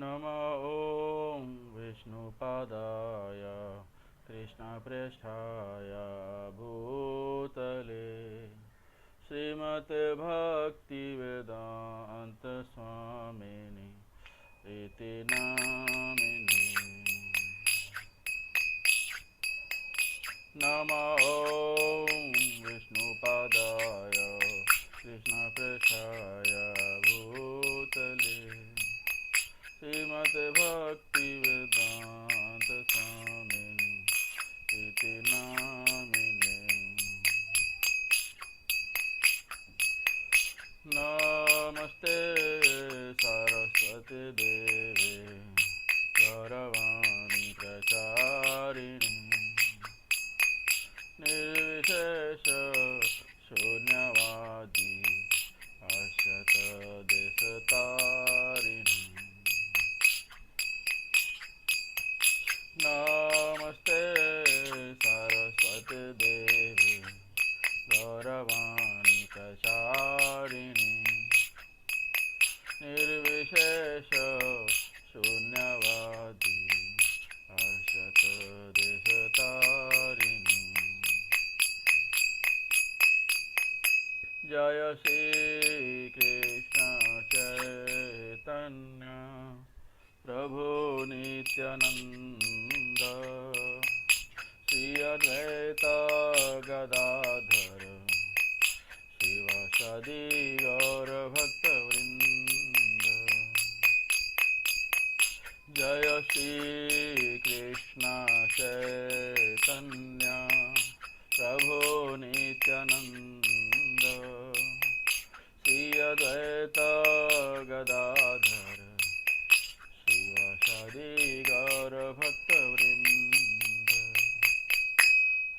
नमः ॐ विष्णुपादाय कृष्णप्रेष्ठाय भूतले श्रीमते भक्तिवेदान्त स्वामिनि इति नामिने। नमः ॐ विष्णुपादाय कृष्णप्रेष्ठाय भूतले श्रीमते भक्तिवेदान्त स्वामिनि इति नामिने। नमस्ते सरस्वती देवे गौरवाणी प्रचारिणे निर्विशेष शून्यवादी अशत देशतारिणे। नमस्ते सरस्वती देवी गौरवाणी प्रचारिणे निर्विशेष शून्यवादी अशत देशतारिणे। जय श्री कृष्ण चैतन्य प्रभु नित्यानंद श्री अद्वैत गदाधर शिवासादि गौर भक्तवृंद। जय श्री कृष्ण चैतन्य प्रभु नित्यानंद श्री अद्वैत गदाधर शिवासादि गौर भक्तवृंद।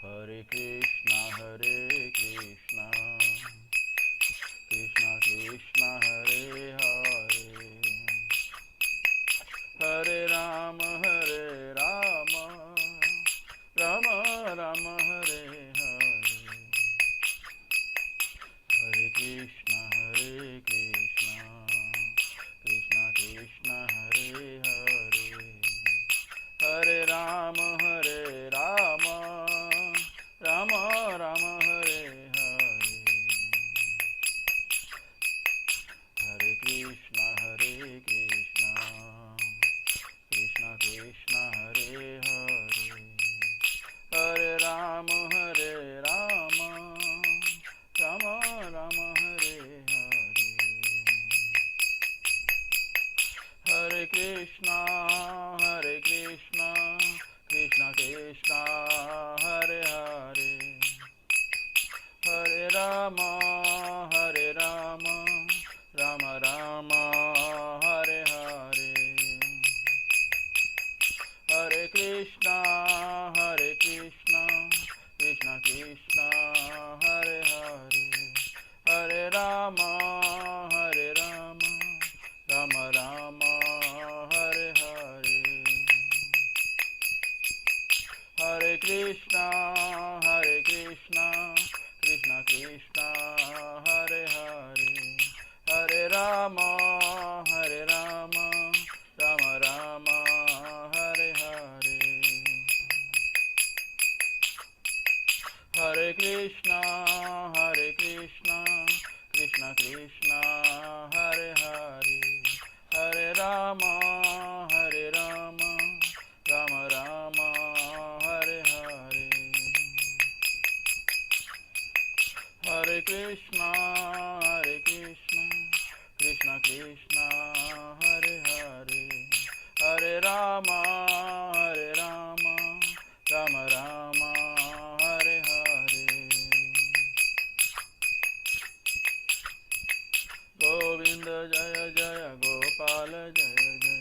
हरे कृष्णा कृष्ण कृष्ण हरे हरे हरे राम राम राम हरे हरे। हरे कृष्ण कृष्ण कृष्ण हरे हरे हरे राम राम राम हरे हरे। हरे कृष्ण कृष्ण कृष्ण हरे हरे हरे राम राम राम हरे हरे। हरे कृष्ण कृष्ण कृष्ण हरे हरे हरे राम राम राम हरे हरे। हरे कृष्ण कृष्ण कृष्ण हरे हरे हरे राम राम राम हरे हरे। हरे कृष्ण कृष्ण कृष्ण हरे हरे हरे राम राम राम हरे हरे। हरे कृष्ण कृष्ण कृष्ण हरे हरे हरे राम राम राम हरे हरे। हरे कृष्ण कृष्ण कृष्ण हरे हरे हरे राम राम राम हरे हरे। गोविंद जय जय गोपाल जय जय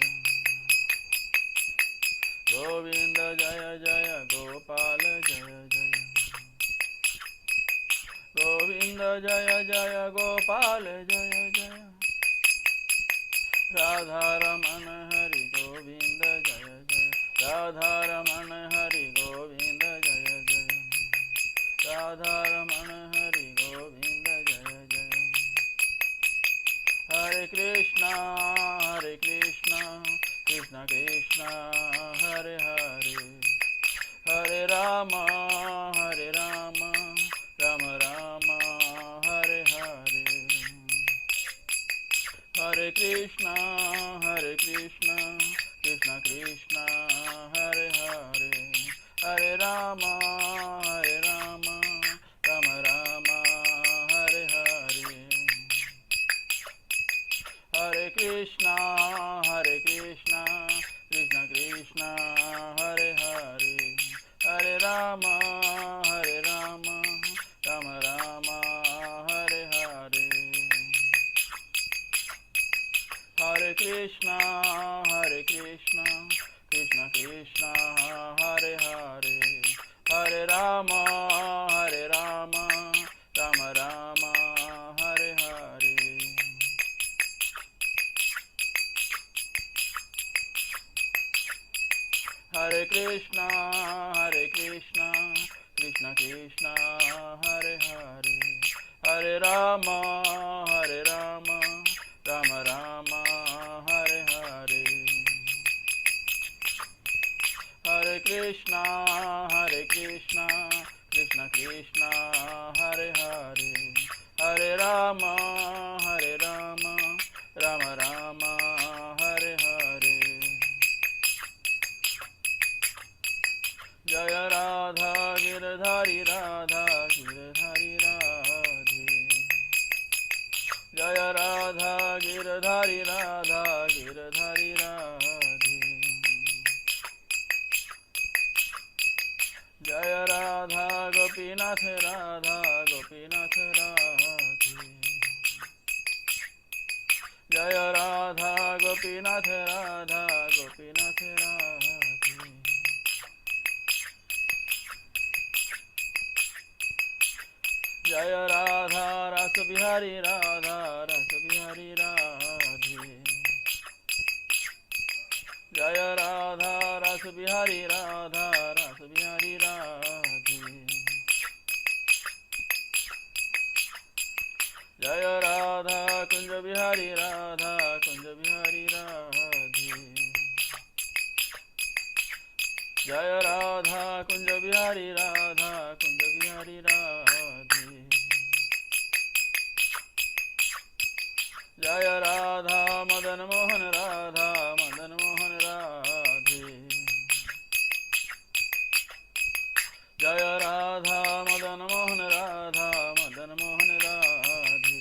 गोविंद जय जय गोपाल जय जय गोविंद जय जय गोपाल जय जय राधा रमण हरि गोविंद जय जय राधा रमण हरि गोविंद जय जय राधा रमण हरि गोविंद जय जय। हरे Krishna Krishna Krishna Hare Hare Hare Rama Rama Rama Hare Hare Hare Krishna Krishna Krishna Hare Hare Hare Rama Rama Rama Hare Hare Hare Krishna Krishna Krishna Hare Hare Hare Rama Rama Rama Hare Hare Hare Krishna Krishna Krishna Hare Hare Hare Rama Rama Rama Hare Hare Hare Krishna Krishna Krishna Hare Hare Hare Rama Rama Rama Hare Hare Hare Krishna Krishna Krishna Hare Hare Hare Rama Rama Rama Hare Hare Jaya Radha Girdhari Radha Girdhari Radhe Jaya Radha Girdhari Radha Girdhari Radhe Jaya Radha Gopinath Radha Gopinath Radhe Jaya Radha Gopinath Radha Gopinath Radhe Jaya Radha Rasa Bihari Radha Rasa Bihari Radhe Jaya Radha Rasa Bihari Radha Rasa Bihari Radhe Jaya Radha Kunja Bihari Radha Kunja Bihari Radhe Jaya Radha Kunja Bihari Radha Kunja Bihari Radhe Jaya Radha Madan Mohan Radha Madan Mohan Radhe Jaya Radha Madan Mohan Radha Madan Mohan Radhe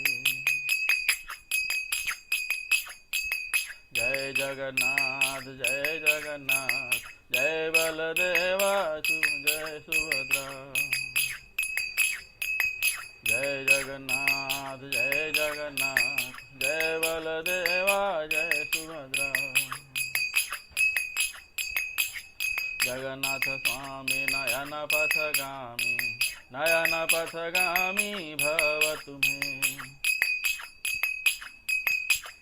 Jai Jagannath Jai Jagannath Jai Baladeva Jai Subhadra Jai Jagannath Jai Jagannath Jai Baladeva Jai Subhadra Jagannath Swami Nayana Pathagami Bhavatu me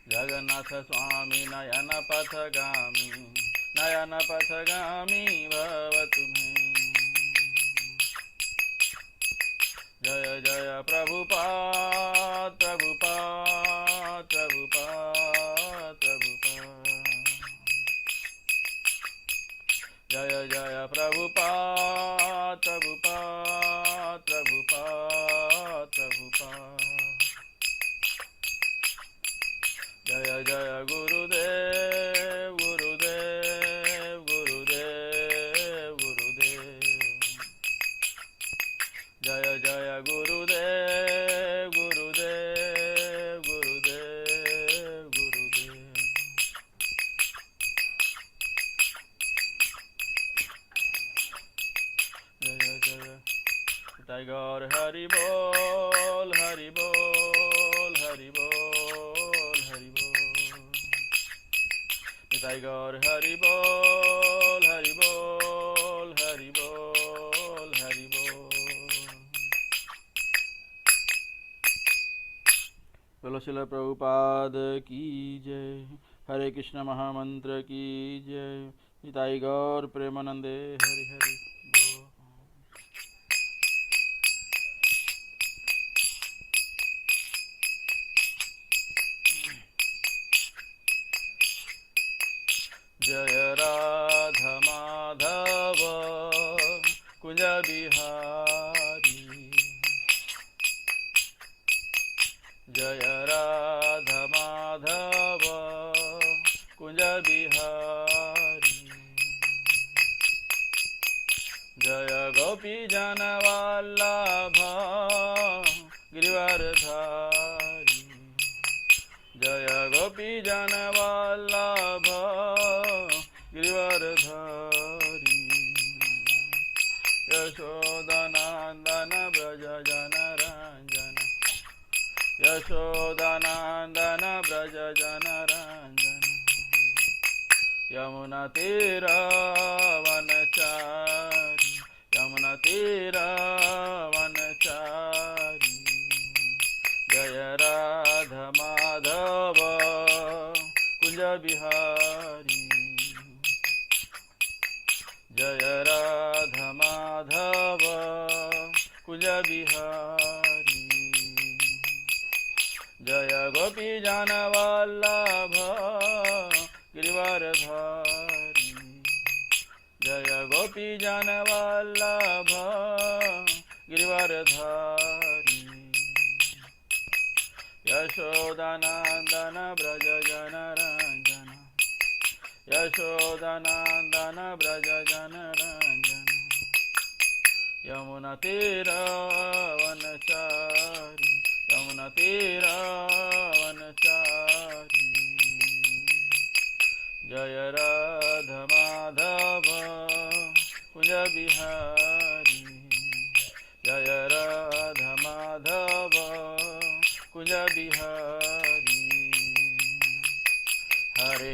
Jagannath Swami Nayana Pathagami Bhavatu me Jaya Jaya Prabhupada Prabhupada Prabhupada Prabhupada Jaya Jaya Prabhupada Prabhupada Prabhupada Prabhupada Jaya Jaya Gurudev Gurudev Gurudev Gurudev Jaya Jaya Gurudev Gurudev Gurudev Gurudev Jaya Jaya Tiger Hari Bol Hari Bol Hari Bol Hari Bol Tiger Hari Bol Hari Bol Hari Bol Hari Bol बोलो श्रील प्रभुपाद की जय। हरे कृष्ण महामंत्र की जय। निताई गौर प्रेमानंदे हरि हरि बोल। जय राधा माधव कुंज बिहारी जय राधा माधव कुंज बिहारी जय गोपी जन वल्लभ गिरिवरधारी जय गोपी जन वल्लभ गिरिवरधारी यशोदानंदन ब्रज जनरंजन यशोदानंदन ब्रज जनरंजन यमुना तीरवनचारी यमुना तीरवनचारी जय राधा माधव कुंज बिहारी जय राधा माधव कुंज बिहारी जय गोपी जन वल्लभ गिरिवरधारी जय गोपी जन वल्लभ गिरिवरधारी यशोदानंदन ब्रज जनरंजन यशोदानंदन ब्रज जनरंजन यमुना तीरवनचारी यमुना तीरवनचारी जय राधा माधव कुंज बिहारी जय राधा माधव कुंज बिहारी हरे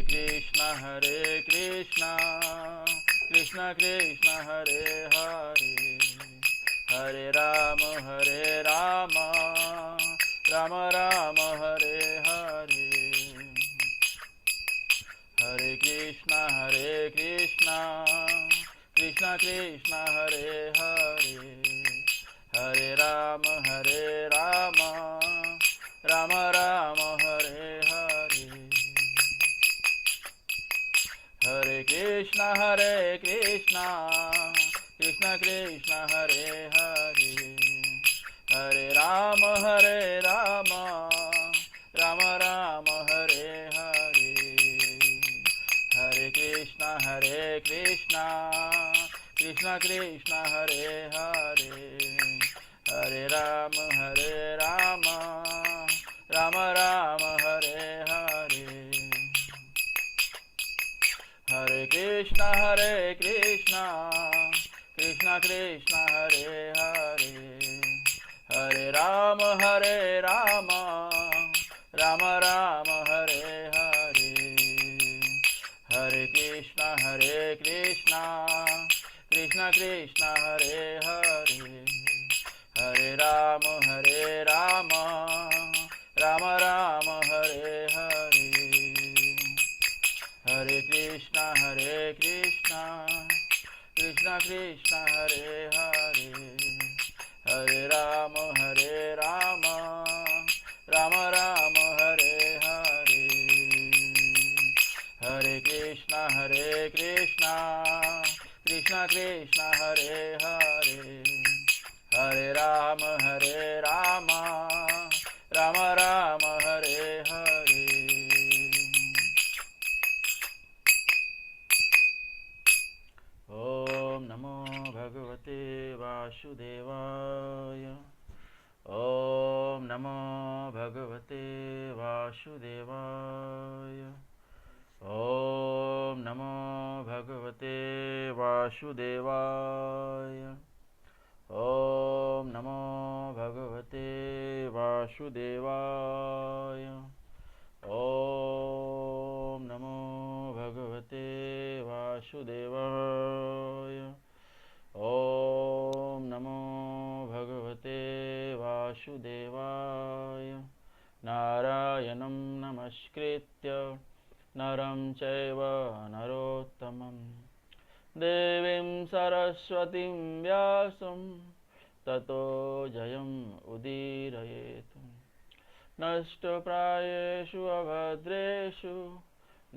कृष्णा कृष्ण कृष्ण हरे हरे हरे राम राम राम हरे हरे हरे कृष्णा कृष्ण कृष्ण हरे हरे हरे राम राम राम हरे हरे हरे कृष्णा कृष्ण कृष्ण हरे हरे हरे राम राम राम हरे हरे हरे कृष्णा कृष्ण कृष्ण हरे हरे हरे राम राम राम हरे हरे हरे कृष्णा कृष्ण कृष्ण हरे हरे हरे राम राम राम हरे हरे हरे कृष्णा कृष्ण कृष्ण हरे हरे हरे राम राम हरे हरे हरे कृष्णा कृष्ण हरे हरे हरे राम राम हरे हरे हरे कृष्णा कृष्ण हरे हरे हरे राम राम हरे हरे ओम नमो भगवते वासुदेवाय ओम नमो भगवते वासुदेवाय ओम नमो भगवते वासुदेवाय ओम नमो भगवते वासुदेवाय ओम नमो भगवते वासुदेवाय ओम नमो भगवते वासुदेवाय नारायणं नमस्कृत्य नरं चैव नरोत्तमं देवीं सरस्वतीं व्यासं ततो जयम् उदीरयेत् नष्टप्रायेषु अभद्रेषु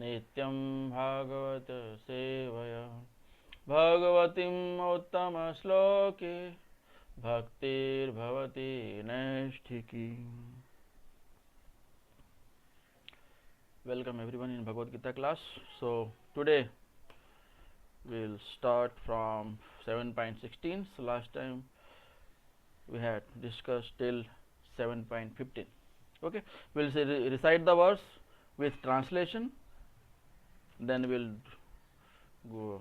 नित्यं भागवत सेवया भगवतीम् उत्तमश्लोके भक्तिर्भवति नैष्ठिकी. Welcome everyone in Bhagavad Gita class. So today we'll start from 7.16. So last time we had discussed till 7.15. Okay, we'll recite the verse with translation, then we'll go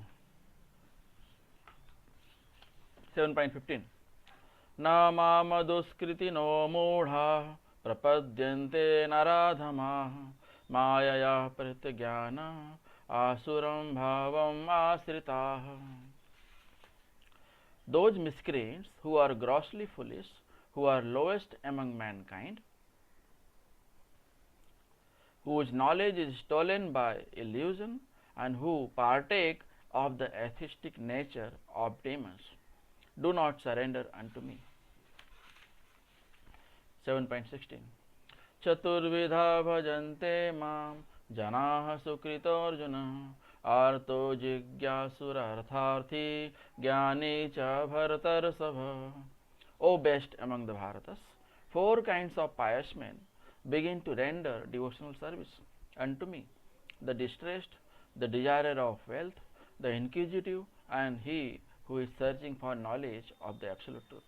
7.15. Na mama duskriti moodha prapadyante naradhama mayaya pratyajnana asuram bhavam asritah. Those miscreants who are grossly foolish, who are lowest among mankind, whose knowledge is stolen by illusion, and who partake of the atheistic nature of demons, do not surrender unto me. 7.16. Chaturvidha bhajante mam janaha sukrito arjuna arto jigyasura artharthi jnani cha bharatarsabha. O best among the Bharatas, four kinds of pious men begin to render devotional service unto me: the distressed, the desirer of wealth, the inquisitive, and he who is searching for knowledge of the absolute truth.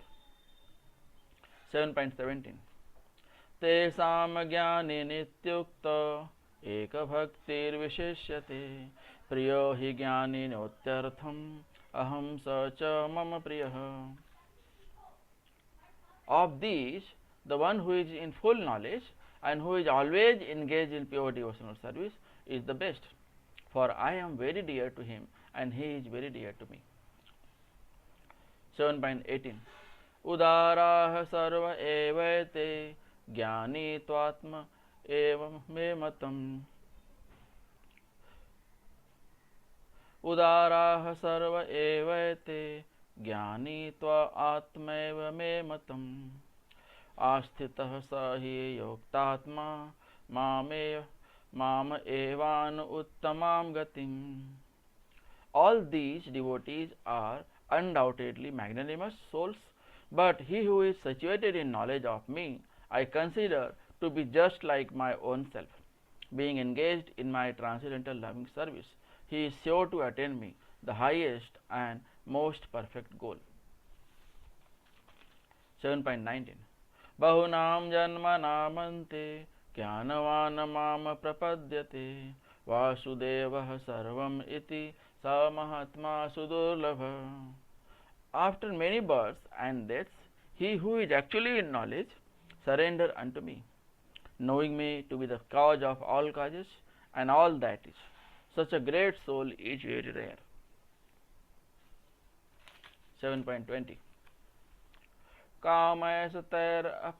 7.17. Tesam jnani nityukta eka bhaktir visheshyate priyo hi jnani notyartham aham sa cha mama priyah. Of these, the one who is in full knowledge and who is always engaged in pure devotional service is the best, for I am very dear to him and he is very dear to me. 7.18. Udarah sarva evaite jnani tvatma evam me matam. Udarah sarva evaite jnani tva atmaiva me matam asthitah sahi yoktatma mama evan uttamam gatim. All these devotees are undoubtedly magnanimous souls, but he who is situated in knowledge of me I consider to be just like my own self. Being engaged in my transcendental loving service, he is sure to attain me, the highest and most perfect goal. 7.19. Bahunam janmanamante jnanavan mama prapadyate vasudevah sarvam iti sa mahatma sudurlabha. After many births and deaths, he who is actually in knowledge surrender unto me, knowing me to be the cause of all causes and all that is. Such a great soul is very rare. 7.20. Kamayasatair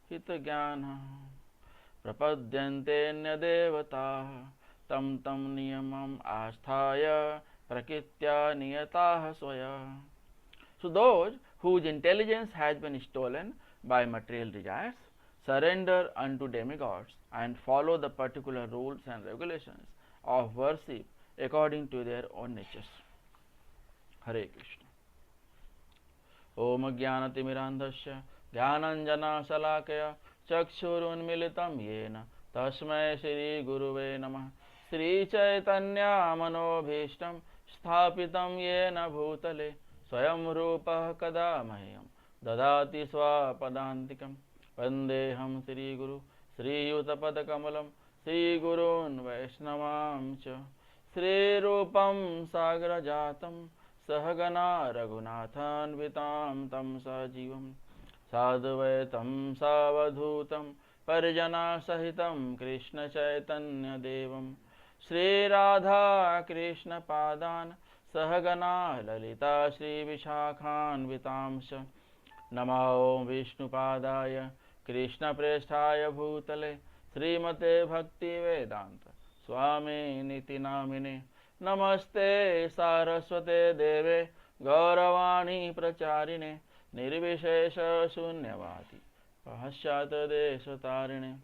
apita jnana prapadyante devata tam niyamam asthaya prakritya niyatah swaya. So those whose intelligence has been stolen by material desires surrender unto demigods and follow the particular rules and regulations of worship according to their own natures. Hare Krishna. Om Jnanatimirandhasya Jnananjana Salakaya Chakshurunmilitam Yena Tasmai Shri Guruve Namah. Sri Chaitanya Manobhishtam Sthapitam Yena Bhutale Swayam Rupah Kada Mahyam Dadati Swapadantikam Vandeham Sri Guru Sri Yutapadakamalam Sri Gurun Vaishnavam Cha Sri Rupam Sagra Jatam Sahagana Raghunathanvitam Tam Sajivam Sadvaitam Savadhutam Parijana Sahitam Krishna Chaitanya Devam Sri Radha Krishna Padan Sahagana Lalita Sri Vishakhanvitamsha Namo Vishnu Padaya Krishna Presthaya Bhutale Srimate Bhakti Vedanta Swami Niti Namine Namaste Saraswate Deve Gauravani Pracharine Nirvishesha Sunyavati Pahasyata Deshatarine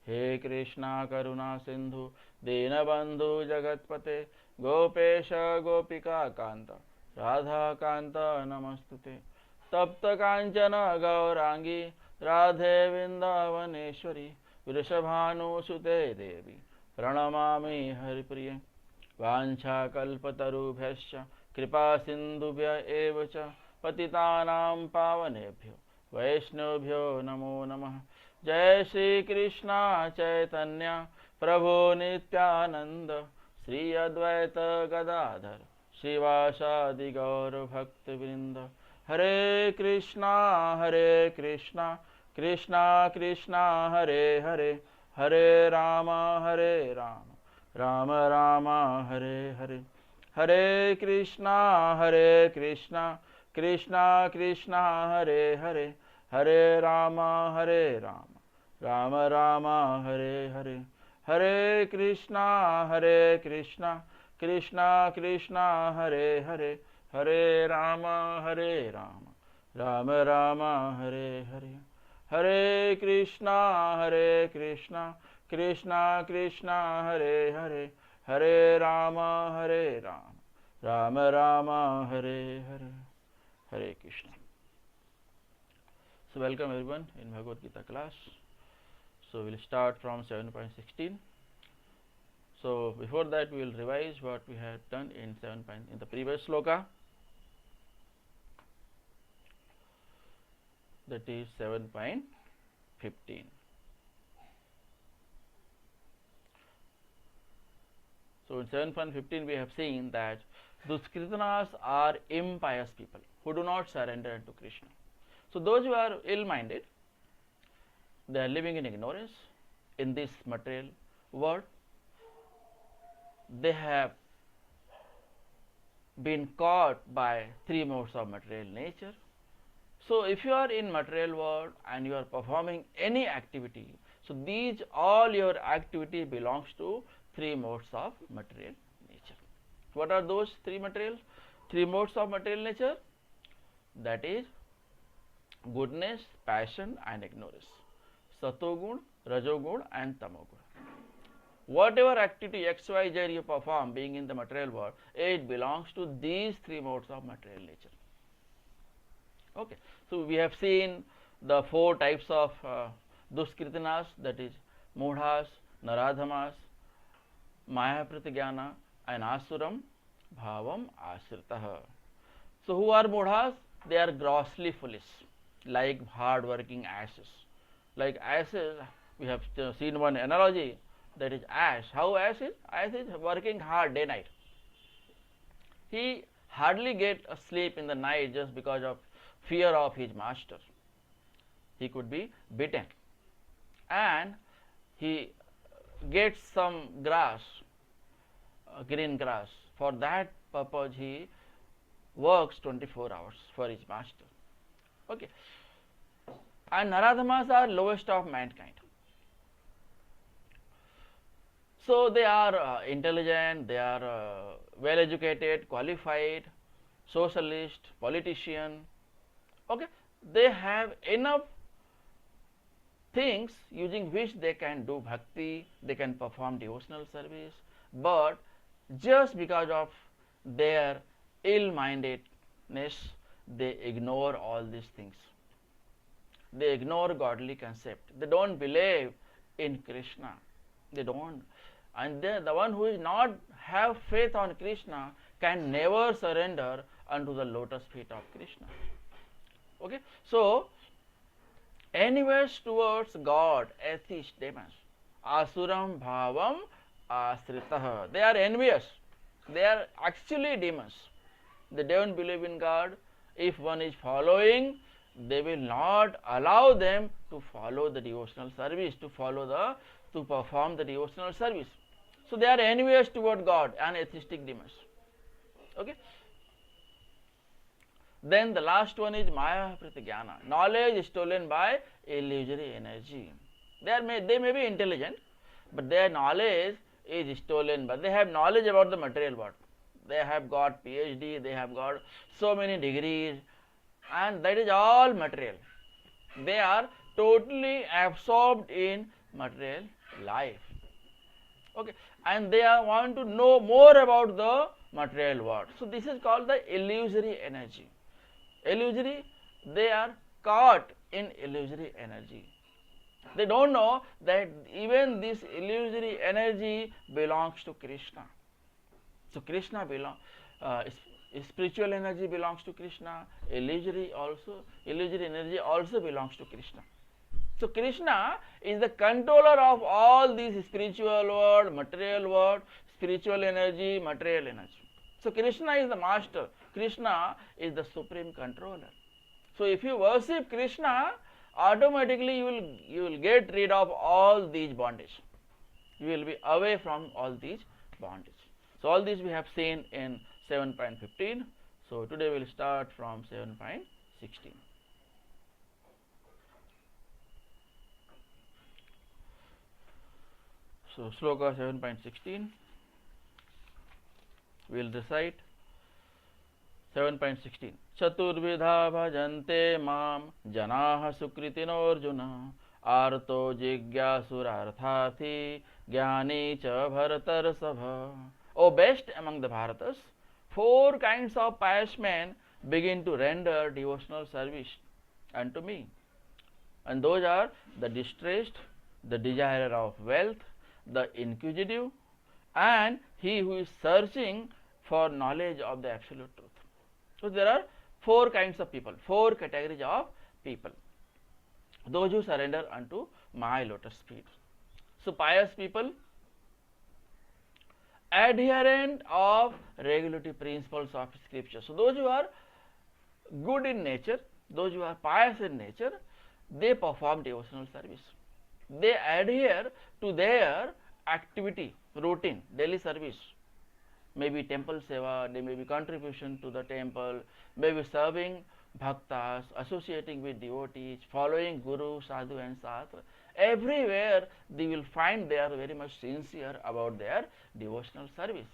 हे कृष्णा करुणा सिंधु दीनबंधु जगतपते गोपेश गोपिका कांत राधा कांत नमस्तुते तप्त कांचन गौरांगी राधे वृंदावनेश्वरी वृषभानुसुते देवी प्रणमामि हरिप्रिये वाञ्छाकल्पतरुभ्यश्च कृपा सिन्धुभ्य एव च पतितानां पावनेभ्यो वैष्णवेभ्यो नमो नमः। जय श्री कृष्ण चैतन्य प्रभु नित्यानंद श्री अद्वैत गदाधर श्रीवासादि गौर भक्तवृंद। हरे कृष्णा कृष्णा कृष्णा हरे हरे हरे राम राम राम हरे हरे। हरे कृष्णा कृष्णा कृष्णा हरे हरे हरे राम राम राम हरे हरे। हरे कृष्णा कृष्णा कृष्णा हरे हरे हरे राम राम राम हरे हरे। हरे कृष्णा कृष्णा कृष्णा हरे हरे हरे राम राम राम हरे हरे। हरे Krishna. So welcome everyone in Bhagavad Gita class. So we'll start from 7.16. So before that we will revise what we had done in in the previous sloka, that is 7.15. So in 7.15 we have seen that the Sukritinas are impious people who do not surrender to Krishna. So those who are ill-minded, they are living in ignorance in this material world. They have been caught by three modes of material nature. So if you are in material world and you are performing any activity, so these all your activity belongs to three modes of material nature. What are those three modes of material nature? That is goodness, passion and ignorance. Satogun, Rajogun and Tamogun. Whatever activity XYZ you perform being in the material world, it belongs to these three modes of material nature. Okay. So we have seen the four types of Duskritinas, that is Mudhas, Naradhamas, Maya Pratigyana and Asuram Bhavam Asritah. So who are Mudhas? They are grossly foolish, like hard working asses. Like asses, we have seen one analogy, that is ass. How ass is? Ass is working hard day night. He hardly get a sleep in the night just because of fear of his master. He could be beaten, and he gets some grass, green grass. For that purpose he works 24 hours for his master. Okay. And Naradhamas are lowest of mankind. So they are intelligent, they are well educated, qualified, socialist, politician. Okay, they have enough things using which they can do bhakti, they can perform devotional service, but just because of their ill-mindedness, they ignore all these things. They ignore godly concept. They don't believe in Krishna. They don't. And the one who is not have faith on Krishna can never surrender unto the lotus feet of Krishna. Okay. So enemies towards God, atheist demons, asuram bhavam asritah. They are envious. They are actually demons. They don't believe in God. If one is following, they will not allow them to follow the devotional service, to perform the devotional service. So they are envious toward God and atheistic demons. Okay. Then the last one is Maya Pratigyana. Knowledge stolen by illusory energy. They may be intelligent, but their knowledge is stolen by, they have knowledge about the material world. They have got PhD, they have got so many degrees, and that is all material. They are totally absorbed in material life. Okay, and they want to know more about the material world. So this is called the illusory energy. Illusory, they are caught in illusory energy. They don't know that even this illusory energy belongs to Krishna. So Krishna belongs, spiritual energy belongs to Krishna. Illusory energy also belongs to Krishna. So Krishna is the controller of all these spiritual world, material world, spiritual energy, material energy. So Krishna is the master. Krishna is the supreme controller. So if you worship Krishna, automatically you will get rid of all these bondage. You will be away from all these bondage. So all these we have seen in 7.15. So today we will start from 7.16. So sloka 7.16. We will recite 7.16. Chaturvidha bhajante mam janaha Sukritinas arto Jijnasu Artharthi Jnani cha Bharatarasabha. O best among the Bharatas, 4 kinds of pious men begin to render devotional service unto me. And those are the distressed, the desirer of wealth, the inquisitive, and he who is searching for knowledge of the absolute truth. So there are 4 kinds of people, 4 categories of people. Those who surrender unto my lotus feet. So pious people, adherent of regulative principles of scripture. So those who are good in nature, those who are pious in nature, they perform devotional service. They adhere to their activity, routine, daily service. Maybe temple seva, they may be contribution to the temple, maybe serving bhaktas, associating with devotees, following guru, sadhu and sastra. Everywhere they will find they are very much sincere about their devotional service.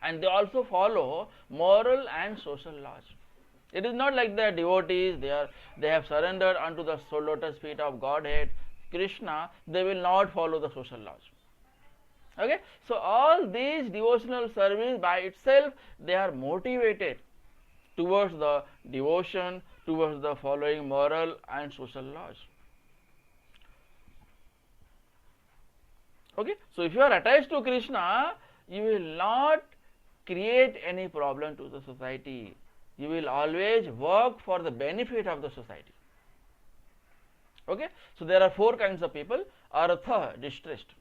And they also follow moral and social laws. It is not like they are devotees, they have surrendered unto the lotus feet of Godhead, Krishna, they will not follow the social laws. Okay, so all these devotional service by itself, they are motivated towards the devotion, towards the following moral and social laws. Okay, so if you are attached to Krishna, you will not create any problem to the society. You will always work for the benefit of the society. Okay, so there are 4 kinds of people. Arthah, distressed.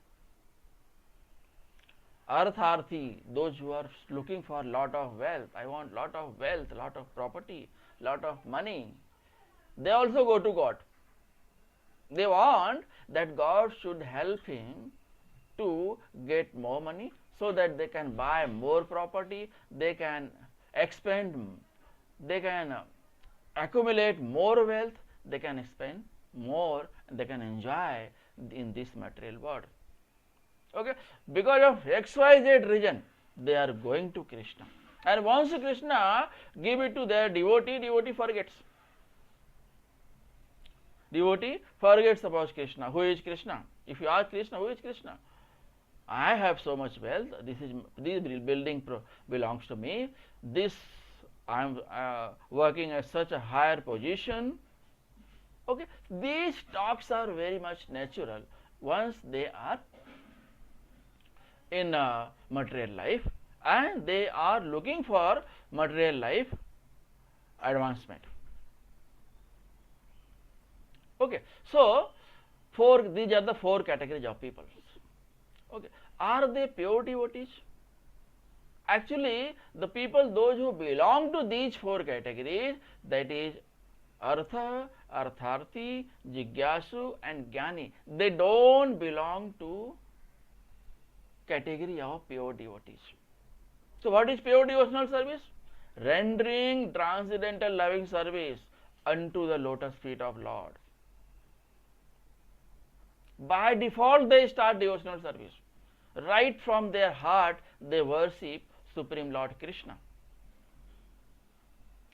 Artharthi, those who are looking for lot of wealth. I want lot of wealth, lot of property, lot of money. They also go to God. They want that God should help him to get more money so that they can buy more property, they can expand, they can accumulate more wealth, they can spend more, and they can enjoy in this material world. Okay, because of XYZ reason, they are going to Krishna. And once Krishna give it to their devotee, devotee forgets. Devotee forgets about Krishna. Who is Krishna? If you ask Krishna, who is Krishna? I have so much wealth. This building belongs to me. This I am working at such a higher position. Okay, these talks are very much natural once they are in material life and they are looking for material life advancement. Okay, so these are the 4 categories of people. Okay, are they pure devotees? Actually, the people, those who belong to these 4 categories, that is Arthah, Artharthi, Jijnasu and Jnani, they don't belong to category of pure devotees. So what is pure devotional service? Rendering transcendental loving service unto the lotus feet of Lord. By default they start devotional service. Right from their heart they worship Supreme Lord Krishna.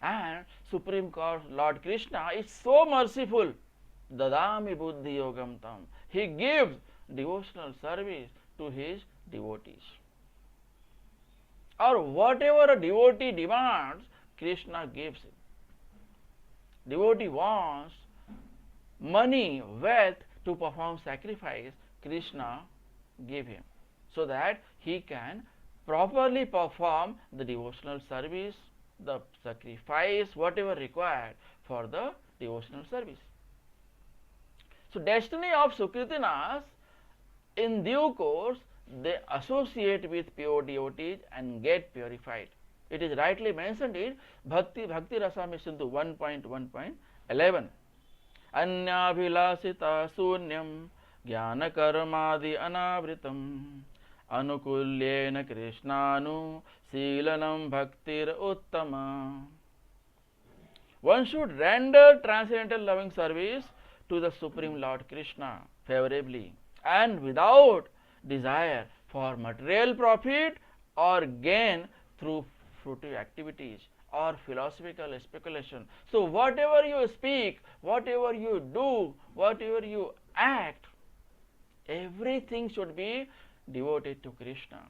And Supreme Lord Krishna is so merciful. Dadami buddhi yogam tam. he gives devotional service to his devotees. Or whatever a devotee demands, Krishna gives him. Devotee wants money, wealth to perform sacrifice, Krishna give him, so that he can properly perform the devotional service, the sacrifice, whatever required for the devotional service. So destiny of Sukritinas, in due course, they associate with pure devotees and get purified. It is rightly mentioned in Bhakti Rasamrita Sindhu 1.1.11. Anyabhilasita sunyam jnana karmadi anavritam anukulyena krishnanu silanam bhaktir uttama. One should render transcendental loving service to the Supreme Lord Krishna favorably and without desire for material profit or gain through fruitive activities or philosophical speculation. So whatever you speak, whatever you do, whatever you act, everything should be devoted to Krishna.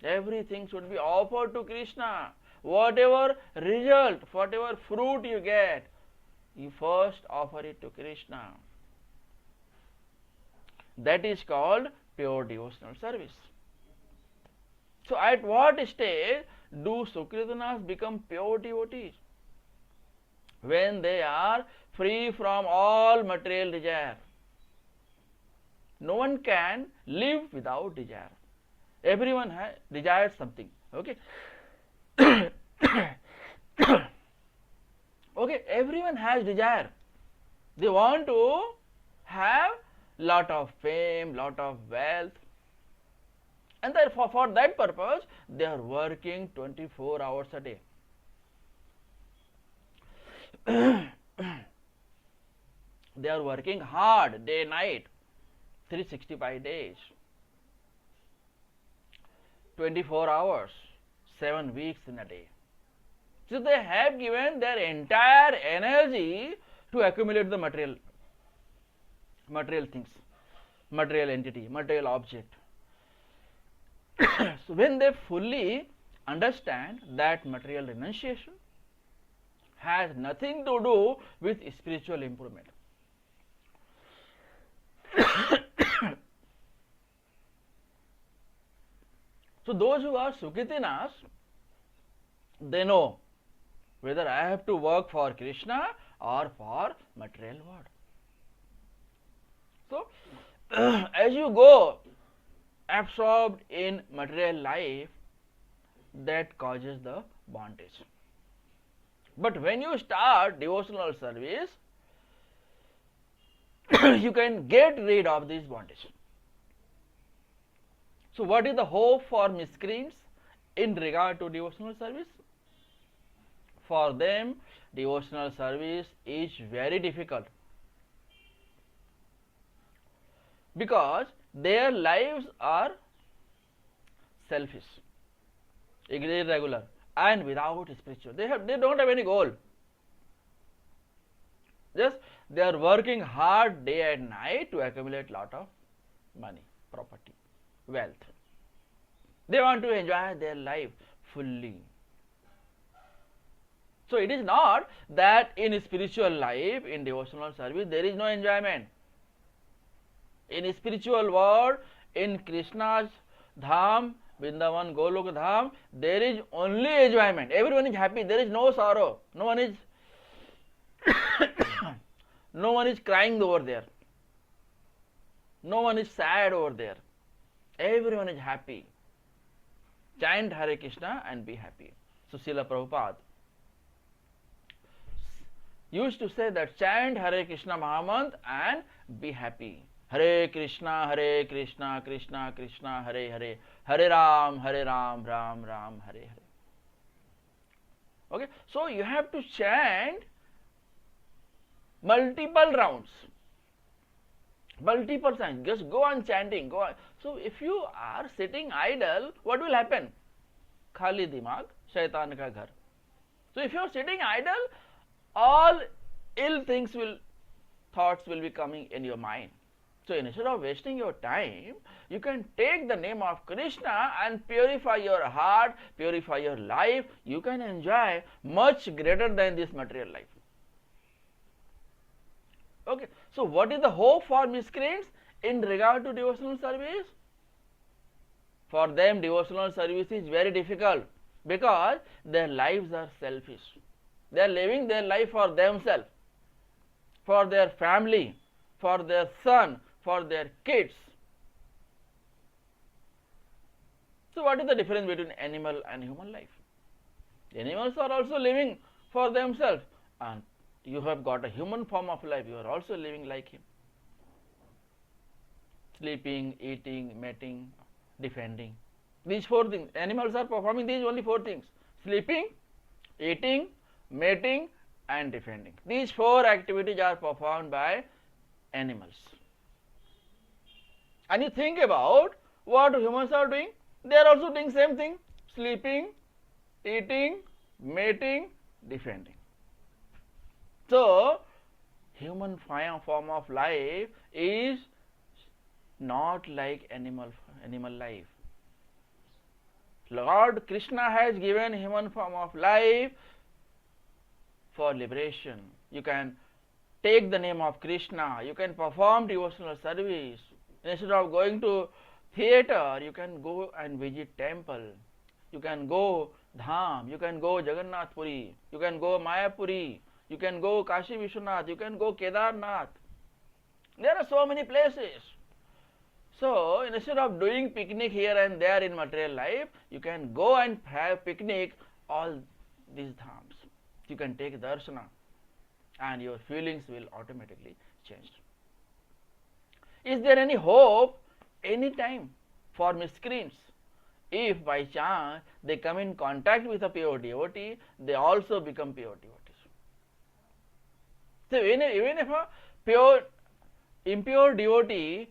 Everything should be offered to Krishna. Whatever result, whatever fruit you get, you first offer it to Krishna. That is called pure devotional service. So at what stage do Sukritinas become pure devotees? When they are free from all material desire. No one can live without desire. Everyone desires something. Okay. Okay, everyone has desire. They want to have lot of fame, lot of wealth, and therefore for that purpose they are working 24 hours a day. They are working hard day night, 365 days, 24 hours, 7 weeks in a day. So they have given their entire energy to accumulate the material things, material entity, material object. So when they fully understand that material renunciation has nothing to do with spiritual improvement. So those who are Sukritinas, they know whether I have to work for Krishna or for material world. So as you go absorbed in material life, that causes the bondage. But when you start devotional service, you can get rid of this bondage. So what is the hope for miscreants in regard to devotional service? For them, devotional service is very difficult, because their lives are selfish, irregular, and without spiritual. They don't have any goal. Just they are working hard day and night to accumulate lot of money, property, wealth. They want to enjoy their life fully. So it is not that in spiritual life, in devotional service, there is no enjoyment. In spiritual world, in Krishna's Dham, Vrindavan, Golok Dham, there is only enjoyment. Everyone is happy. There is no sorrow. No one is no one is crying over there. No one is sad over there. Everyone is happy. Chant Hare Krishna and be happy. So Srila Prabhupada used to say that chant Hare Krishna Mahamantra and be happy. Hare Krishna, Krishna Krishna, Hare Hare, Hare Ram, Ram Ram, Hare Hare. Okay, so you have to chant multiple rounds, multiple times. Just go on chanting, go on. So if you are sitting idle, what will happen? Khali dimag, shaitan ka ghar. So if you are sitting idle, all ill thoughts will be coming in your mind. So instead of wasting your time, you can take the name of Krishna and purify your heart, purify your life. You can enjoy much greater than this material life. Okay, so what is the hope for miscreants in regard to devotional service? For them, devotional service is very difficult because their lives are selfish. They are living their life for themselves, for their family, for their son, for their kids. So what is the difference between animal and human life? Animals are also living for themselves, and you have got a human form of life. You are also living like him. Sleeping, eating, mating, defending. These four things. Animals are performing these only four things: sleeping, eating, mating, and defending. These four activities are performed by animals. And you think about what humans are doing. They are also doing same thing: sleeping, eating, mating, defending. So human form of life is not like animal life. Lord Krishna has given human form of life for liberation. You can take the name of Krishna, you can perform devotional service. Instead of going to theater, you can go and visit temple. You can go Dham, you can go Jagannath Puri, you can go Mayapuri, you can go Kashi Vishwanath, you can go Kedarnath. There are so many places. So instead of doing picnic here and there in material life, you can go and have picnic all these dhams. You can take darshana and your feelings will automatically change. Is there any hope any time for miscreants? If by chance they come in contact with a pure devotee, they also become pure devotees. So even if a impure devotee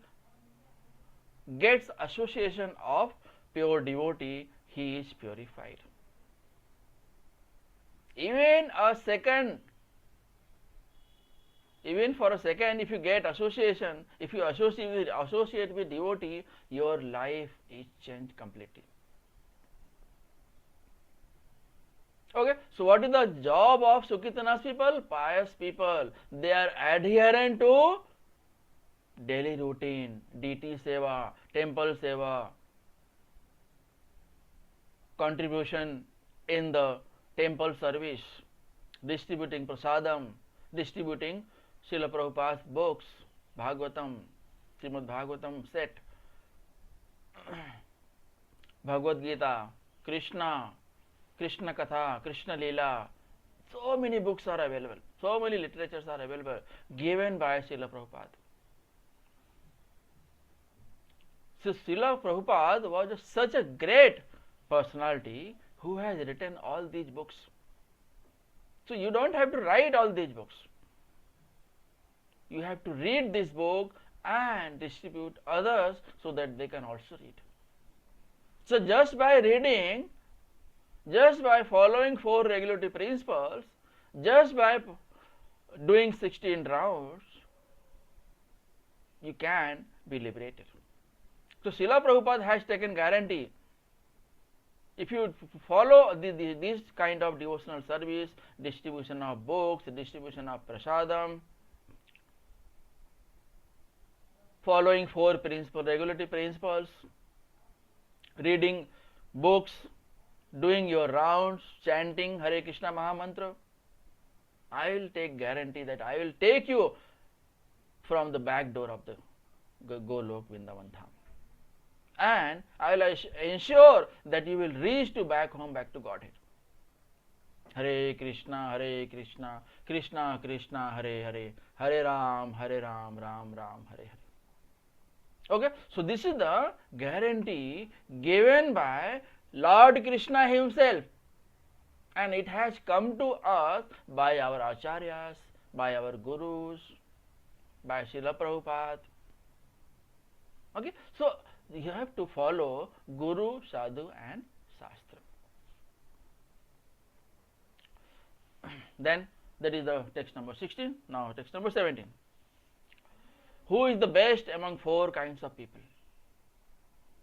gets association of pure devotee, he is purified. Even for a second, if you get association, if you associate with devotee, your life is changed completely. Okay, so what is the job of Sukritinas people? Pious people. They are adherent to daily routine, deity seva, temple seva, contribution in the temple service, distributing prasadam, distributing Srila Prabhupada's books, Bhagavatam, Srimad Bhagavatam set, Bhagavad Geeta, Krishna Katha, Krishna Leela. So many books are available, so many literatures are available given by Srila Prabhupada. So Srila Prabhupada was such a great personality who has written all these books. So you don't have to write all these books. You have to read this book and distribute others so that they can also read. So just by reading, just by following 4 regulative principles, just by doing 16 rounds, you can be liberated. So Srila Prabhupada has taken guarantee. If you follow this kind of devotional service, distribution of books, distribution of prasadam, following 4 regulative principles, reading books, doing your rounds, chanting Hare Krishna Mahamantra, I will take guarantee that I will take you from the back door of the Golok Vrindavan Dham. And I will ensure that you will reach to back home, back to Godhead. Hare Krishna, Krishna Krishna, Hare Hare, Hare Ram, Ram Ram, Hare Hare. Okay, so this is the guarantee given by Lord Krishna himself, and it has come to us by our acharyas, by our gurus, by Srila Prabhupada. Okay, so you have to follow Guru, Sadhu and Shastra. Then that is the text number 16. Now text number 17. who is the best among four kinds of people.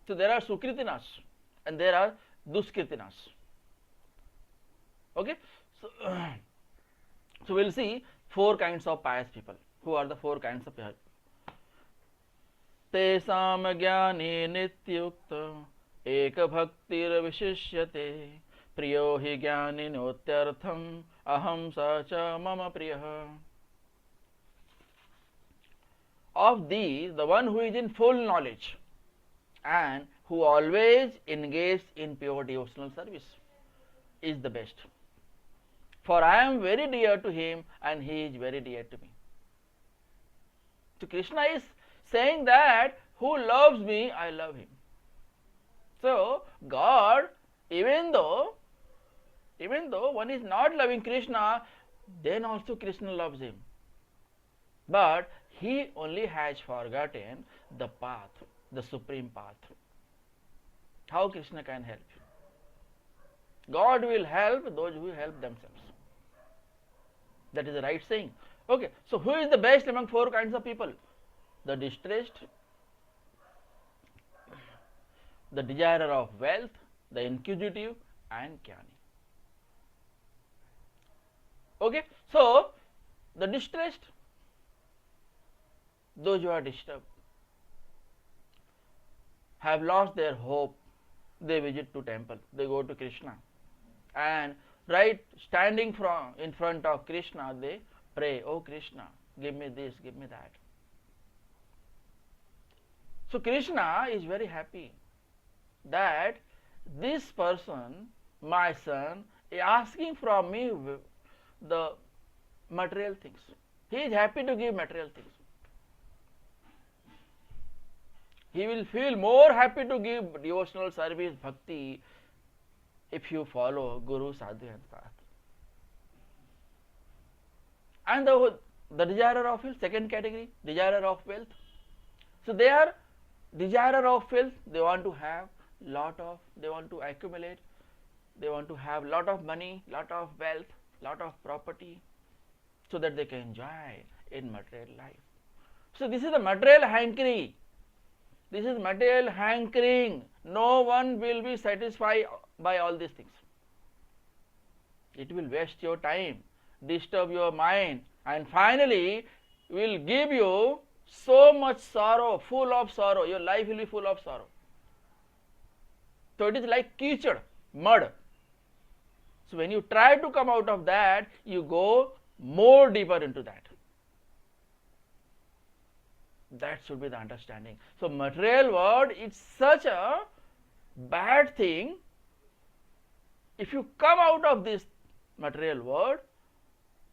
So there are Sukritinas and there are Duskritinas. Okay, so, so we'll see four kinds of pious people. Who are the four kinds of pious? तेषां ज्ञाने नित्युक्त एक भक्तिर विशिष्यते प्रियो हि ज्ञानिनोत्यर्थम अहम स च मम प्रियः. Of these, the one who is in full knowledge and who always engaged in pure devotional service is the best. For I am very dear to him and he is very dear to me. So Krishna is saying that who loves me, I love him. So God, even though one is not loving Krishna, then also Krishna loves him. But he only has forgotten the path, the supreme path. How Krishna can help? God will help those who help themselves. That is the right saying. Okay, so who is the best among four kinds of people? The distressed, the desirer of wealth, the inquisitive, and Jnani. Okay, so the distressed, those who are disturbed, have lost their hope, they visit to temple, they go to Krishna, and right standing in front of Krishna, they pray, "Oh Krishna, give me this, give me that." So Krishna is very happy that this person, my son, is asking from me the material things. He is happy to give material things. He will feel more happy to give devotional service, bhakti, if you follow Guru, Sadhu and Path. And the desirer of wealth, second category, desirer of wealth. So they are desirer of wealth, they want to have they want to accumulate, they want to have lot of money, lot of wealth, lot of property, so that they can enjoy in material life. So this is the material hankering. This is material hankering. No one will be satisfied by all these things. It will waste your time, disturb your mind, and finally will give you so much sorrow, full of sorrow. Your life will be full of sorrow. So it is like kichad, mud. So when you try to come out of that, you go more deeper into that. That should be the understanding. So material world is such a bad thing. If you come out of this material world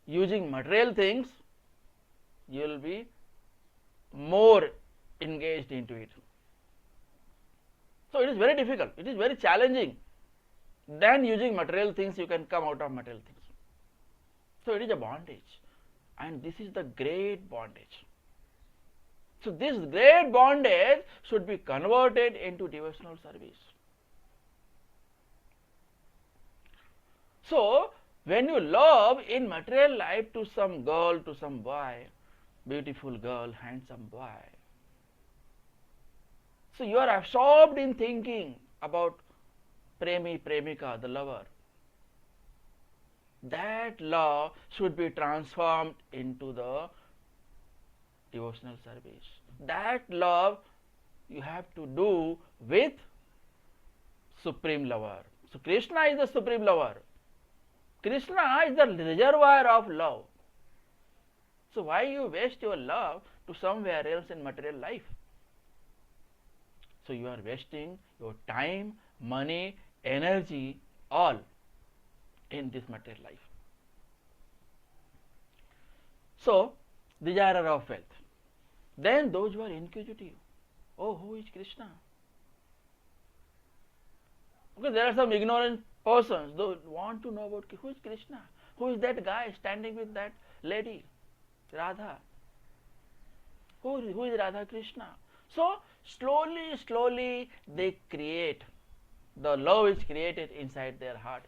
using material things, you will be more engaged into it. So it is very difficult, it is very challenging. Than using material things, you can come out of material things. So it is a bondage, and this is the great bondage. So this great bondage should be converted into devotional service. So when you love in material life to some girl, to some boy, beautiful girl, handsome boy, so you are absorbed in thinking about premi, premika, the lover. That love should be transformed into the devotional service. That love you have to do with supreme lover. So Krishna is the supreme lover. Krishna is the reservoir of love. So why you waste your love to somewhere else in material life? So you are wasting your time, money, energy, all in this material life. So desirer of wealth. Then those who are inquisitive. Oh, who is Krishna? Okay, there are some ignorant persons who want to know about who is Krishna. Who is that guy standing with that lady, Radha? Who is Radha Krishna? So slowly they create. The love is created inside their heart.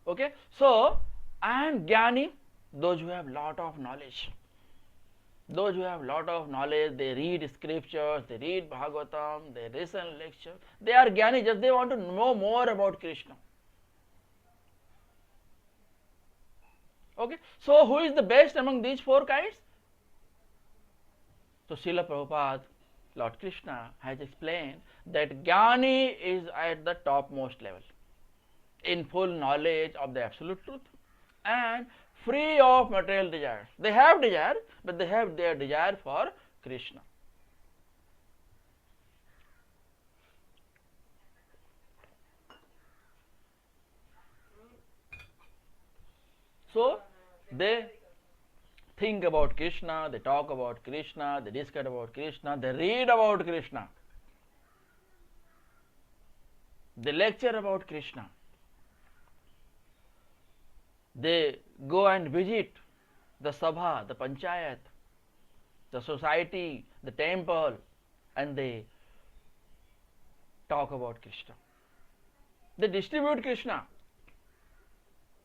Okay, so and Jnani, those who have lot of knowledge. Those who have lot of knowledge, they read scriptures, they read Bhagavatam, they listen lectures. They are Jnani, just they want to know more about Krishna. Okay, so who is the best among these four kinds? So Srila Prabhupada, Lord Krishna has explained that Jnani is at the topmost level, in full knowledge of the absolute truth and free of material desires. They have desire, but they have their desire for Krishna. So they think about Krishna, they talk about Krishna, they discuss about Krishna, they read about Krishna, they lecture about Krishna, they go and visit the sabha, the panchayat, the society, the temple, and they talk about Krishna. They distribute Krishna.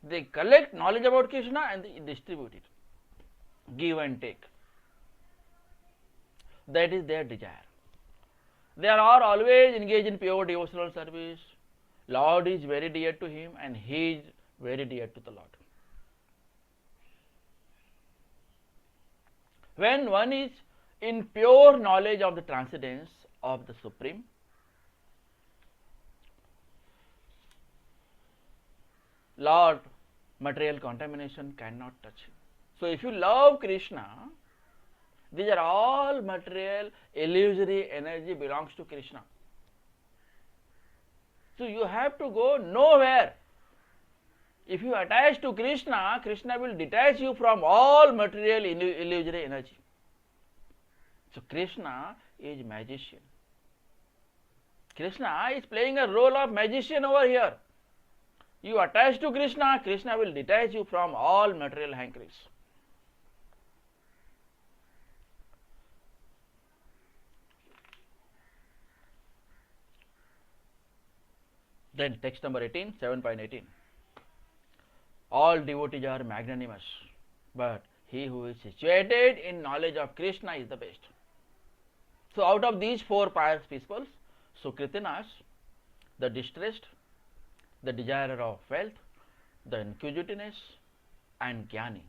They collect knowledge about Krishna and they distribute it. Give and take. That is their desire. They are always engaged in pure devotional service. Lord is very dear to him and he is very dear to the Lord. When one is in pure knowledge of the transcendence of the Supreme, Lord, material contamination cannot touch him. So if you love Krishna, these are all material, illusory energy belongs to Krishna. So you have to go nowhere. If you attach to Krishna, Krishna will detach you from all material illusory energy. So Krishna is magician. Krishna is playing a role of magician over here. You attach to Krishna, Krishna will detach you from all material hankerings. Then text number 18, 7.18. All devotees are magnanimous, but he who is situated in knowledge of Krishna is the best. So out of these four pious people, Sukritinas, the distressed, the desirer of wealth, the inquisitiveness, and Jnani.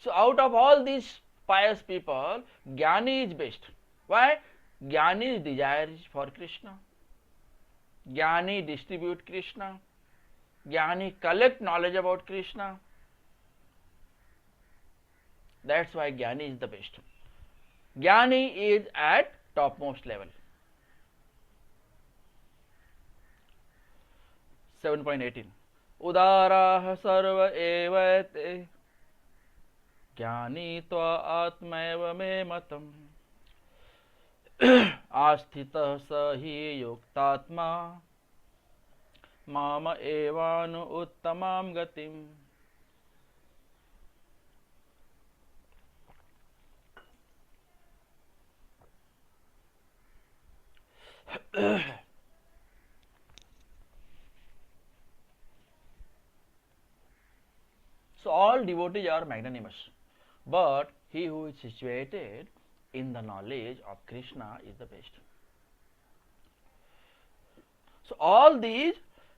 So out of all these pious people, Jnani is best. Why? Jnani's desire is for Krishna. Jnani distribute Krishna. Jnani collect knowledge about Krishna. That's why Jnani is the best. Jnani is at topmost level. 7.18. Udaraha sarva evate Jnani tva atmaiva me matam Asthita sahi yuktatma Mama evanu uttamam gatim. So all devotees are magnanimous, but he who is situated in the knowledge of Krishna is the best. So all these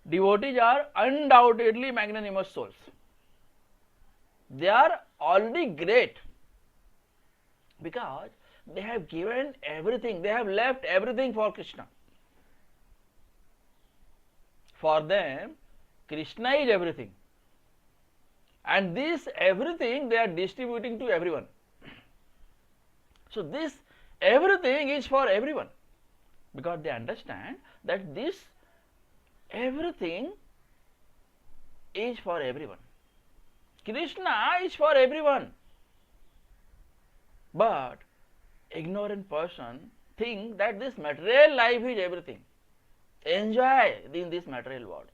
devotees are undoubtedly magnanimous souls. They are already great because they have given everything, they have left everything for Krishna. For them, Krishna is everything. And this everything they are distributing to everyone. So this everything is for everyone because they understand that this everything is for everyone. Krishna is for everyone. But ignorant person think that this material life is everything. Enjoy in this material world.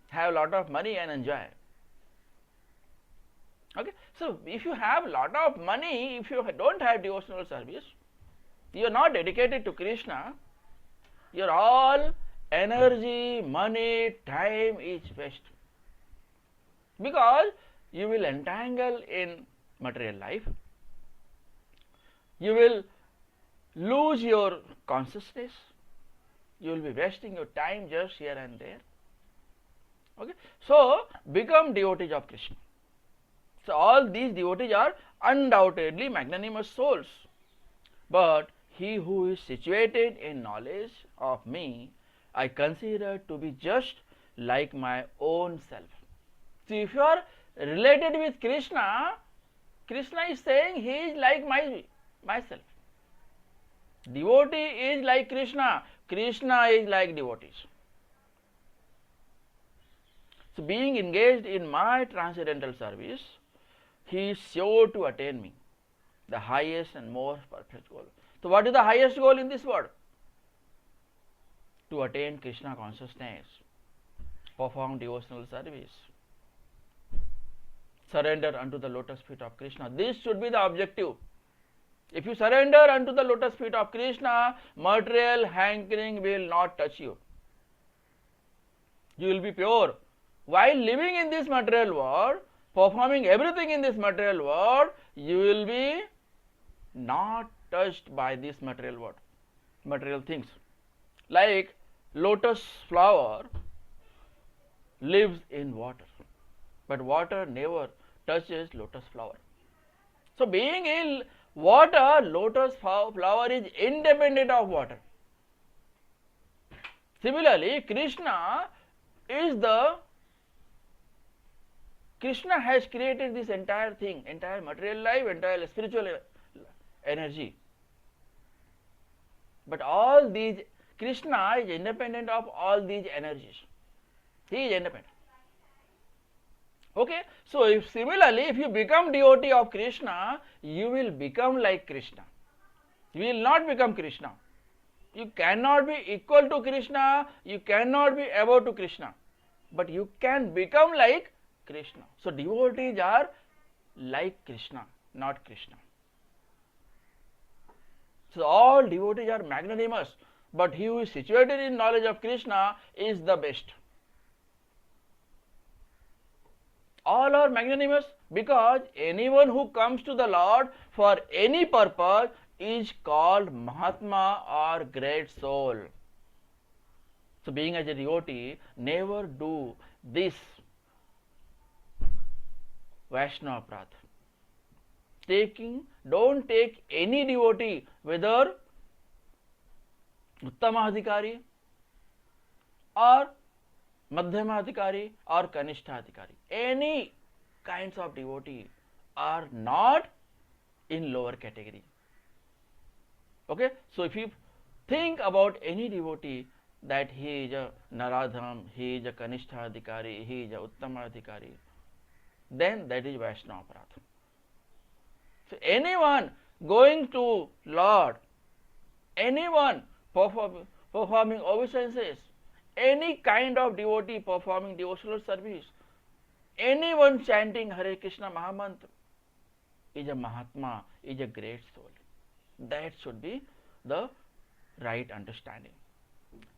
Have a lot of money and enjoy. Okay, so if you have a lot of money, if you don't have devotional service, you are not dedicated to Krishna, you are all energy, money, time is waste. Because you will entangle in material life, you will lose your consciousness, you will be wasting your time just here and there. Okay, so become devotees of Krishna. So all these devotees are undoubtedly magnanimous souls, but he who is situated in knowledge of me, I consider to be just like my own self. So if you are related with Krishna, Krishna is saying he is like myself. Devotee is like Krishna, Krishna is like devotees. So being engaged in my transcendental service, he is sure to attain me, the highest and most perfect goal. So what is the highest goal in this world? To attain Krishna consciousness, perform devotional service, surrender unto the lotus feet of Krishna. This should be the objective. If you surrender unto the lotus feet of Krishna, material hankering will not touch you. You will be pure. While living in this material world, performing everything in this material world, you will be not touched by this material world, material things. Like lotus flower lives in water, but water never touches lotus flower. So being in water, lotus flower is independent of water. Similarly, Krishna has created this entire thing, entire material life, entire spiritual energy. But all these, Krishna is independent of all these energies. He is independent. Okay, so if you become devotee of Krishna, you will become like Krishna. You will not become Krishna. You cannot be equal to Krishna, you cannot be above to Krishna, but you can become like Krishna. So devotees are like Krishna, not Krishna. So all devotees are magnanimous, but he who is situated in knowledge of Krishna is the best. All are magnanimous because anyone who comes to the Lord for any purpose is called Mahatma or great soul. So being as a devotee, never do this Vaishnava Prarth. Don't take any devotee, whether Uttamahadhikari or Madhyamahadhikari or Kanishthaadhikari. Any kinds of devotee are not in lower category. Okay, so if you think about any devotee that he is a Naradham, he is a Kanishthaadhikari, he is a Uttamahadhikari, then that is Vaishnava Prarth. So anyone going to Lord, anyone performing obeisances, any kind of devotee performing devotional service, anyone chanting Hare Krishna Mahamantra is a Mahatma, is a great soul. That should be the right understanding.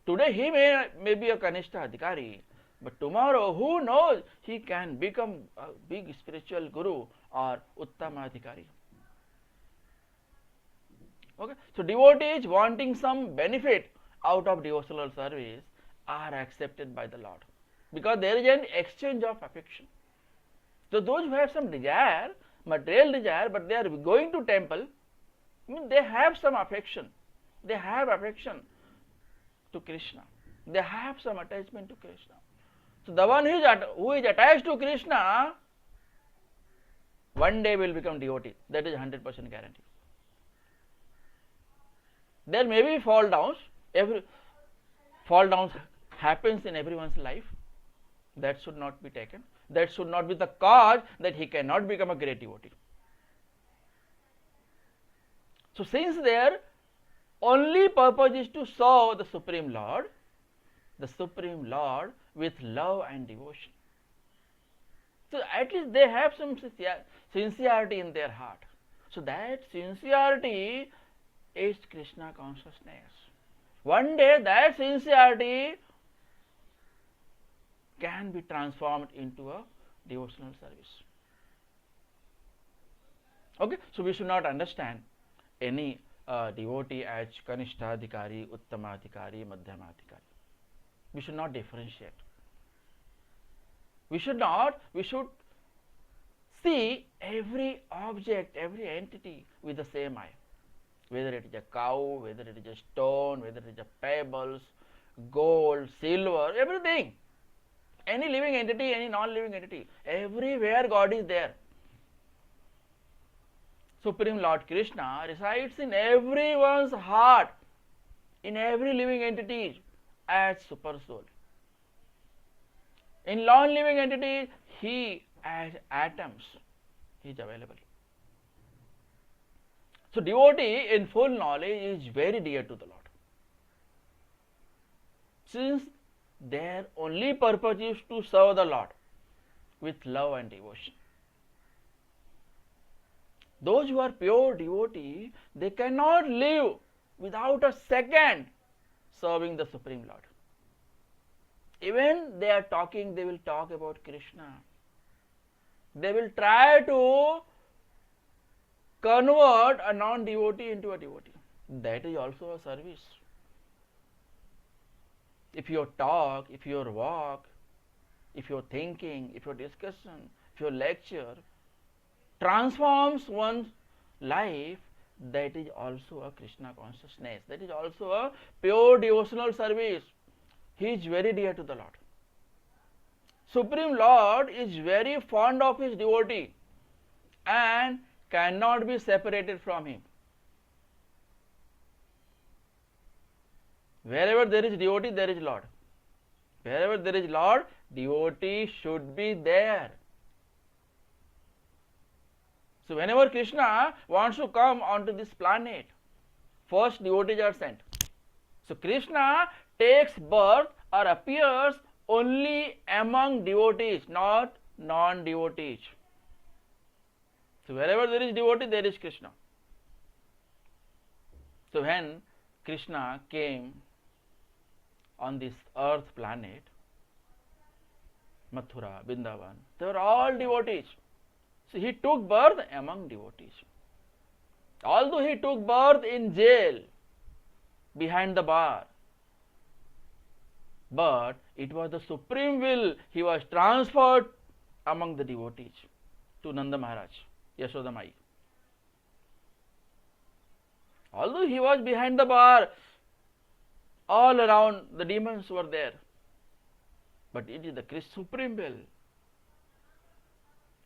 Today he may be a Kanishta Adhikari, but tomorrow who knows, he can become a big spiritual guru or Uttama Adhikari. Okay, so devotees wanting some benefit out of devotional service are accepted by the Lord, because there is an exchange of affection. So those who have some desire, material desire, but they are going to temple, they have some affection. They have affection to Krishna. They have some attachment to Krishna. So the one who is attached to Krishna, one day will become devotee. That is 100% guarantee. There may be fall downs. Fall downs happens in everyone's life. That should not be taken. That should not be the cause that he cannot become a great devotee. So since their only purpose is to serve the Supreme Lord with love and devotion. So at least they have some sincerity in their heart. So that sincerity is Krishna consciousness. One day that sincerity can be transformed into a devotional service. Okay, so we should not understand any devotee as Kanishtadhikari, Uttamadhikari, Madhyamadhikari. We should not differentiate. We should see every object, every entity with the same eye. Whether it is a cow, whether it is a stone, whether it is a pebbles, gold, silver, everything. Any living entity, any non-living entity, everywhere God is there. Supreme Lord Krishna resides in everyone's heart, in every living entity as Super Soul. In non-living entities, He as atoms is available. So devotee in full knowledge is very dear to the Lord. Since their only purpose is to serve the Lord with love and devotion. Those who are pure devotees, they cannot live without a second serving the Supreme Lord. Even they are talking, they will talk about Krishna. They will try to convert a non-devotee into a devotee. That is also a service. If your talk, if your walk, if your thinking, if your discussion, if your lecture transforms one's life, that is also a Krishna consciousness. That is also a pure devotional service. He is very dear to the Lord. Supreme Lord is very fond of his devotee and cannot be separated from him. Wherever there is devotee, there is Lord. Wherever there is Lord, devotee should be there. So whenever Krishna wants to come onto this planet, first devotees are sent. So Krishna takes birth or appears only among devotees, not non-devotees. So wherever there is devotee, there is Krishna. So when Krishna came on this earth planet, Mathura, Vrindavan, they were all devotees. So he took birth among devotees. Although he took birth in jail, behind the bar, but it was the supreme will. He was transferred among the devotees to Nanda Maharaj, Yashoda Mai. Although he was behind the bar, all around the demons were there, but it is the supreme will.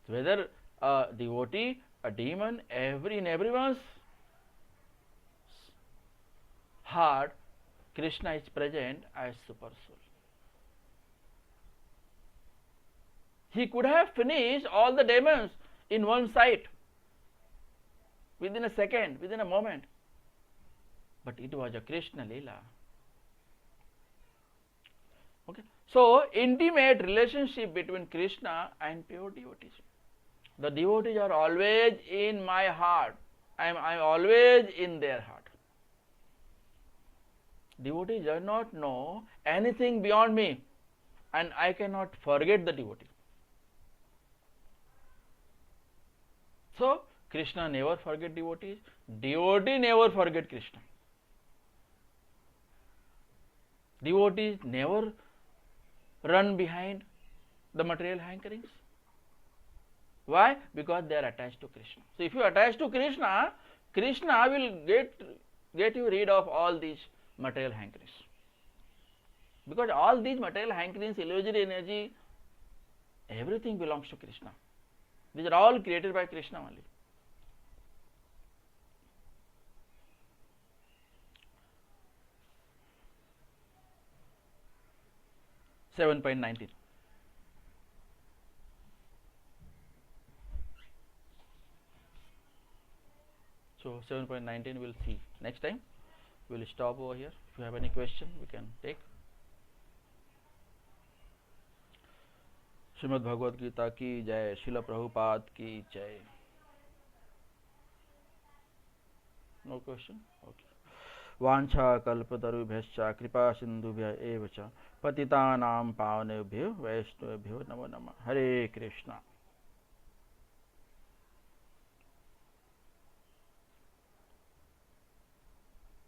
Whether a devotee, a demon, in everyone's heart, Krishna is present as Super Soul. He could have finished all the demons in one sight, within a second, within a moment. But it was a Krishna Leela. Okay. So, intimate relationship between Krishna and pure devotees. The devotees are always in my heart. I am always in their heart. Devotee does not know anything beyond me, and I cannot forget the devotee. So, Krishna never forget devotees, devotee never forget Krishna. Devotees never run behind the material hankerings. Why? Because they are attached to Krishna. So, if you are attached to Krishna, Krishna will get you rid of all these material hankerings. Because all these material hankerings, illusory energy, everything belongs to Krishna. These are all created by Krishna only. .19. So 7.19 we'll see next time. We'll stop over here. If you have any question, we can take. Shrimad Bhagavad Gita की जय, श्रील प्रभुपाद की जय. No question? Okay. वाञ्छाकल्पतरुभ्यश्च कृपा सिन्धुभ्य एव च पतितानां पावनेभ्यो वैष्णवेभ्यो नमो नमः। हरे कृष्णा।